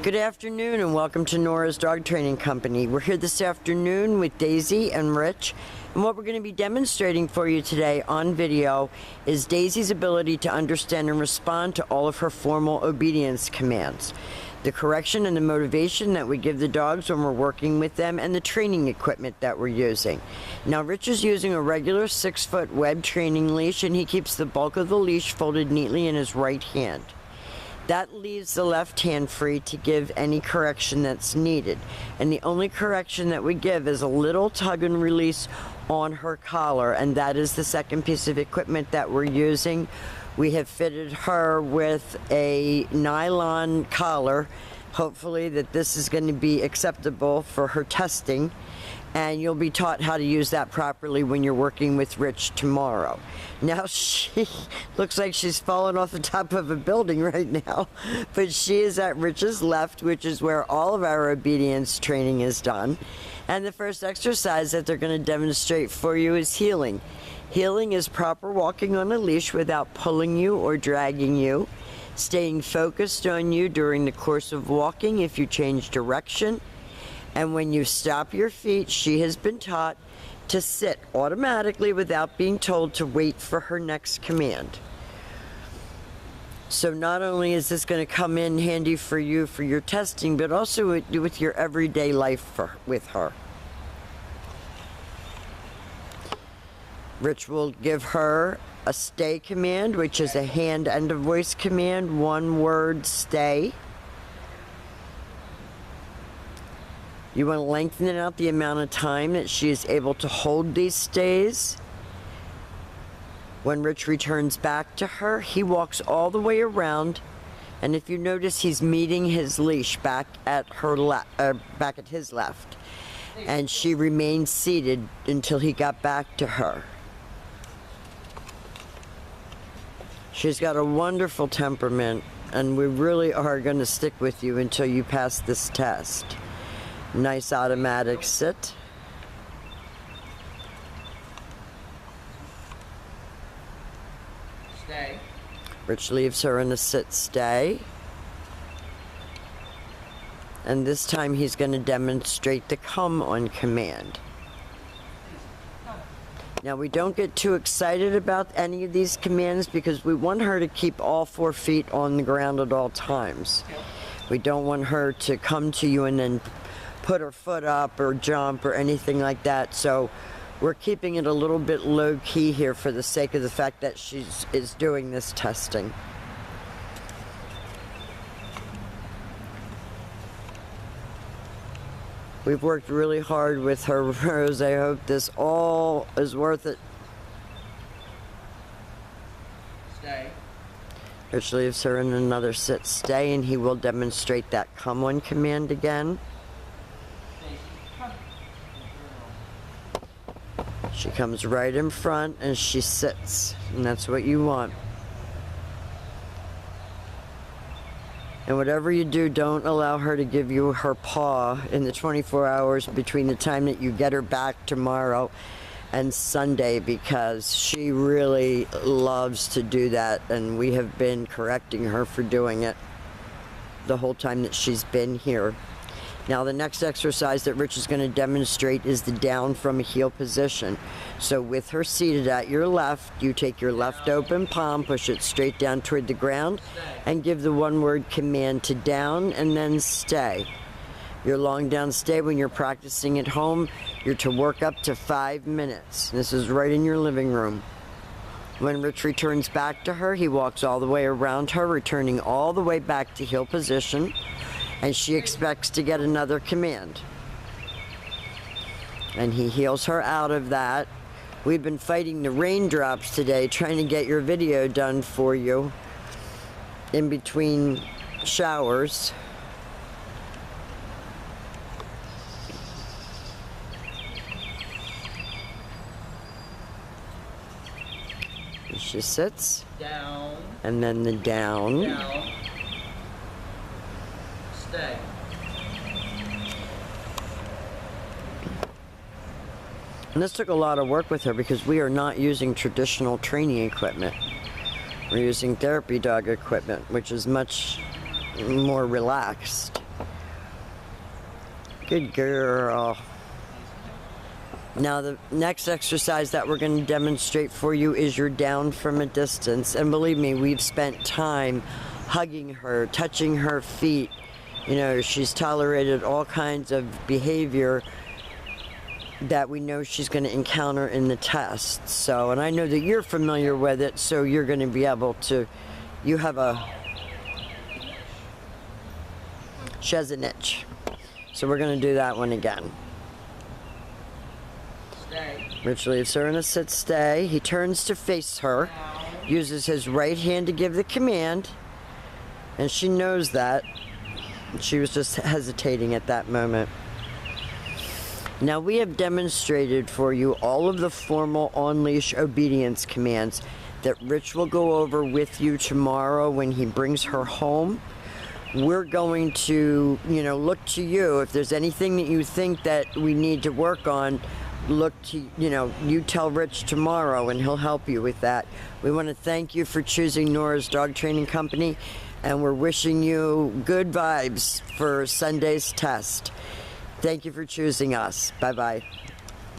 Good afternoon and welcome to Nora's Dog Training Company. We're here this afternoon with Daisy and Rich, and what we're going to be demonstrating for you today on video is Daisy's ability to understand and respond to all of her formal obedience commands, the correction and the motivation that we give the dogs when we're working with them, and the training equipment that we're using. Now, Rich is using a regular 6-foot web training leash, and he keeps the bulk of the leash folded neatly in his right hand. That leaves the left hand free to give any correction that's needed. And the only correction that we give is a little tug and release on her collar, and that is the second piece of equipment that we're using. We have fitted her with a nylon collar. Hopefully that this is going to be acceptable for her testing, and you'll be taught how to use that properly when you're working with Rich tomorrow. Now, she looks like she's fallen off the top of a building right now, but she is at Rich's left, which is where all of our obedience training is done. And the first exercise that they're going to demonstrate for you is heeling. Heeling is proper walking on a leash without pulling you or dragging you, staying focused on you during the course of walking if you change direction. And when you stop your feet, she has been taught to sit automatically without being told to wait for her next command. So not only is this going to come in handy for you for your testing, but also with your everyday life with her. Rich will give her a stay command, which is a hand and a voice command, one word, stay. You want to lengthen out the amount of time that she is able to hold these stays. When Rich returns back to her, he walks all the way around, and if you notice, he's meeting his leash back at his left, and she remains seated until he got back to her. She's got a wonderful temperament, and we really are going to stick with you until you pass this test. Nice automatic sit. Stay. Rich leaves her in a sit stay. And this time he's going to demonstrate the come on command. Now, we don't get too excited about any of these commands because we want her to keep all 4 feet on the ground at all times. We don't want her to come to you and then put her foot up or jump or anything like that. So we're keeping it a little bit low key here for the sake of the fact that she is doing this testing. We've worked really hard with her, Rose. I hope this all is worth it. Stay. Rich leaves her in another sit stay, and he will demonstrate that come on command again. She comes right in front and she sits, and that's what you want. And whatever you do, don't allow her to give you her paw in the 24 hours between the time that you get her back tomorrow and Sunday, because she really loves to do that, and we have been correcting her for doing it the whole time that she's been here. Now, the next exercise that Rich is going to demonstrate is the down from a heel position. So with her seated at your left, you take your left open palm, push it straight down toward the ground, and give the one-word command to down and then stay. Your long down stay, when you're practicing at home, you're to work up to 5 minutes. This is right in your living room. When Rich returns back to her, he walks all the way around her, returning all the way back to heel position, and she expects to get another command. And he heels her out of that. We've been fighting the raindrops today, trying to get your video done for you in between showers. And she sits. Down. And then the down. Down. Stay. And this took a lot of work with her because we are not using traditional training equipment. We're using therapy dog equipment, which is much more relaxed. Good girl. Now the next exercise that we're going to demonstrate for you is your down from a distance. And believe me, we've spent time hugging her, touching her feet. You know, she's tolerated all kinds of behavior that we know she's going to encounter in the test. So, and I know that you're familiar with it, so you're going to be able to, she has an itch. So we're going to do that one again. Rich leaves her in a sit stay. He turns to face her, uses his right hand to give the command, and she knows that. She was just hesitating at that moment. Now we have demonstrated for you all of the formal on-leash obedience commands that Rich will go over with you tomorrow when he brings her home. We're going to, look to you. If there's anything that you think that we need to work on, look to, you tell Rich tomorrow and he'll help you with that. We want to thank you for choosing Nora's Dog Training Company, and we're wishing you good vibes for Sunday's test. Thank you for choosing us. Bye-bye.